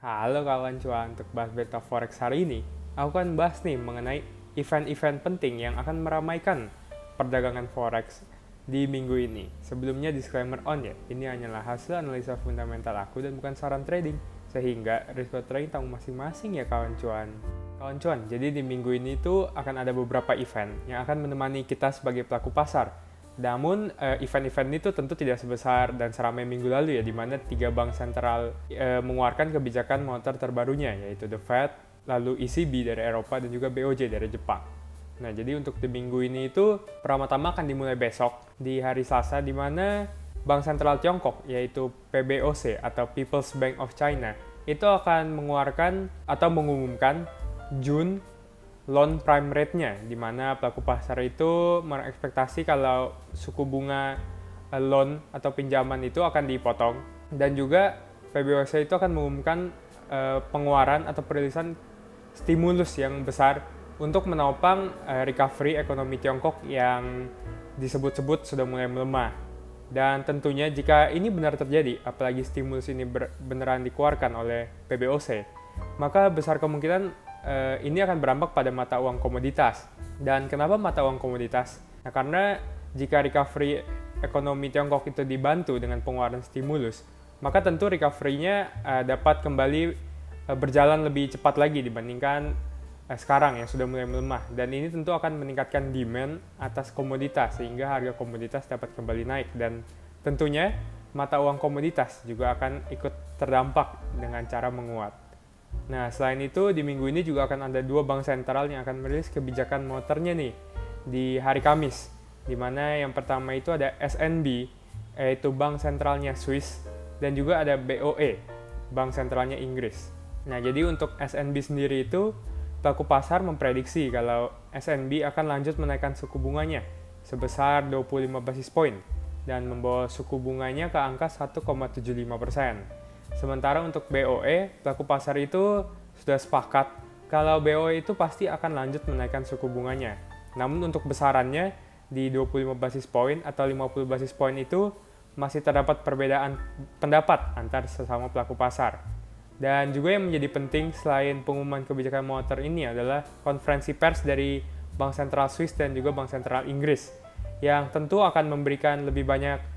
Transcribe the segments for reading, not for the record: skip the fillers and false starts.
Halo kawan cuan, untuk bahas berita forex hari ini, aku akan bahas nih mengenai event-event penting yang akan meramaikan perdagangan forex di minggu ini. Sebelumnya disclaimer on ya, ini hanyalah hasil analisa fundamental aku dan bukan saran trading, sehingga risiko trading tanggung masing-masing ya kawan cuan. Kawan cuan, jadi di minggu ini tuh akan ada beberapa event yang akan menemani kita sebagai pelaku pasar. Namun event-event itu tentu tidak sebesar dan seramai minggu lalu ya, di mana tiga bank sentral mengeluarkan kebijakan moneter terbarunya, yaitu The Fed, lalu ECB dari Eropa, dan juga BOJ dari Jepang. Nah, jadi untuk di minggu ini itu pertama-tama akan dimulai besok di hari Selasa, di mana Bank Sentral Tiongkok, yaitu PBOC atau People's Bank of China, itu akan mengeluarkan atau mengumumkan June loan prime rate-nya, di mana pelaku pasar itu mengekspektasi kalau suku bunga loan atau pinjaman itu akan dipotong, dan juga PBOC itu akan mengumumkan pengeluaran atau perilisan stimulus yang besar untuk menopang recovery ekonomi Tiongkok yang disebut-sebut sudah mulai melemah. Dan tentunya jika ini benar terjadi, apalagi stimulus ini beneran dikeluarkan oleh PBOC, maka besar kemungkinan ini akan berdampak pada mata uang komoditas. Dan kenapa mata uang komoditas? Nah, karena jika recovery ekonomi Tiongkok itu dibantu dengan pengeluaran stimulus, maka tentu recovery-nya dapat kembali berjalan lebih cepat lagi dibandingkan sekarang yang sudah mulai melemah. Dan ini tentu akan meningkatkan demand atas komoditas, sehingga harga komoditas dapat kembali naik. Dan tentunya mata uang komoditas juga akan ikut terdampak dengan cara menguat. Nah, selain itu, di minggu ini juga akan ada dua bank sentral yang akan merilis kebijakan moneternya nih di hari Kamis, di mana yang pertama itu ada SNB, yaitu bank sentralnya Swiss, dan juga ada BOE, bank sentralnya Inggris. Nah, jadi untuk SNB sendiri itu, pelaku pasar memprediksi kalau SNB akan lanjut menaikkan suku bunganya sebesar 25 basis point dan membawa suku bunganya ke angka 1,75%. Sementara untuk BOE, pelaku pasar itu sudah sepakat kalau BOE itu pasti akan lanjut menaikkan suku bunganya. Namun untuk besarannya di 25 basis point atau 50 basis point itu masih terdapat perbedaan pendapat antar sesama pelaku pasar. Dan juga yang menjadi penting selain pengumuman kebijakan moneter ini adalah konferensi pers dari Bank Sentral Swiss dan juga Bank Sentral Inggris, yang tentu akan memberikan lebih banyak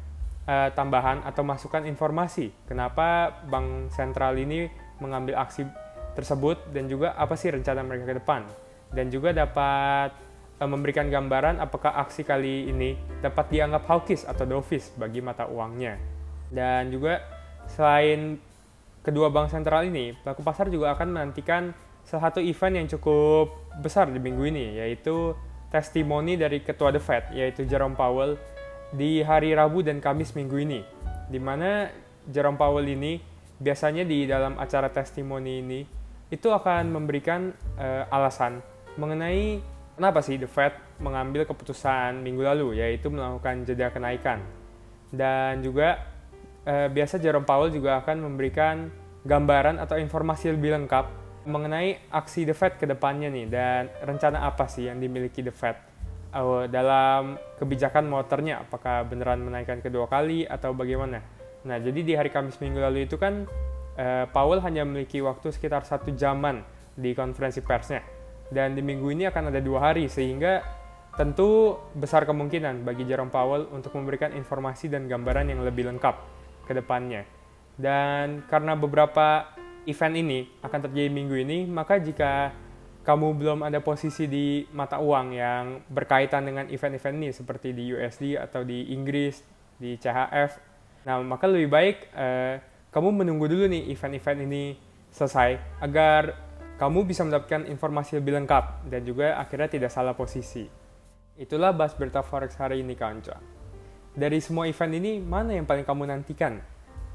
tambahan atau masukan informasi kenapa bank sentral ini mengambil aksi tersebut dan juga apa sih rencana mereka ke depan, dan juga dapat memberikan gambaran apakah aksi kali ini dapat dianggap hawkish atau dovish bagi mata uangnya. Dan juga selain kedua bank sentral ini, pelaku pasar juga akan menantikan salah satu event yang cukup besar di minggu ini, yaitu testimoni dari ketua The Fed, yaitu Jerome Powell, di hari Rabu dan Kamis minggu ini, di mana Jerome Powell ini biasanya di dalam acara testimoni ini itu akan memberikan alasan mengenai kenapa sih The Fed mengambil keputusan minggu lalu, yaitu melakukan jeda kenaikan. Dan juga biasa Jerome Powell juga akan memberikan gambaran atau informasi lebih lengkap mengenai aksi The Fed ke depannya nih, dan rencana apa sih yang dimiliki The Fed dalam kebijakan moneternya, apakah beneran menaikkan kedua kali atau bagaimana. Nah, jadi di hari Kamis minggu lalu itu kan Powell hanya memiliki waktu sekitar 1 jaman di konferensi persnya, dan di minggu ini akan ada 2 hari, sehingga tentu besar kemungkinan bagi Jerome Powell untuk memberikan informasi dan gambaran yang lebih lengkap ke depannya. Dan karena beberapa event ini akan terjadi minggu ini, maka jika kamu belum ada posisi di mata uang yang berkaitan dengan event-event ini seperti di USD atau di Inggris, di CHF, nah maka lebih baik kamu menunggu dulu nih event-event ini selesai agar kamu bisa mendapatkan informasi lebih lengkap dan juga akhirnya tidak salah posisi. Itulah bahas berita forex hari ini kawan cuan. Dari semua event ini, mana yang paling kamu nantikan?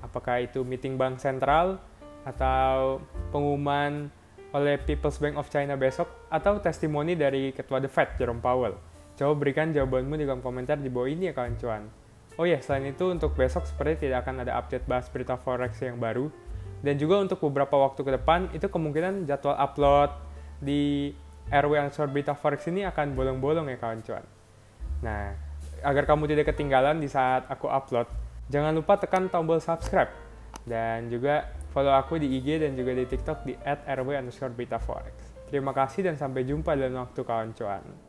Apakah itu meeting bank sentral atau pengumuman oleh People's Bank of China besok, atau testimoni dari ketua The Fed, Jerome Powell? Coba berikan jawabanmu di kolom komentar di bawah ini ya kawan cuan. Oh ya, selain itu untuk besok seperti tidak akan ada update bahas berita forex yang baru, dan juga untuk beberapa waktu ke depan itu kemungkinan jadwal upload di RW Answer Berita Forex ini akan bolong-bolong ya kawan cuan. Nah, agar kamu tidak ketinggalan di saat aku upload, jangan lupa tekan tombol subscribe dan juga Follow aku di IG dan juga di TikTok di @rw_beritaforex. Terima kasih dan sampai jumpa dalam waktu kawan cuan.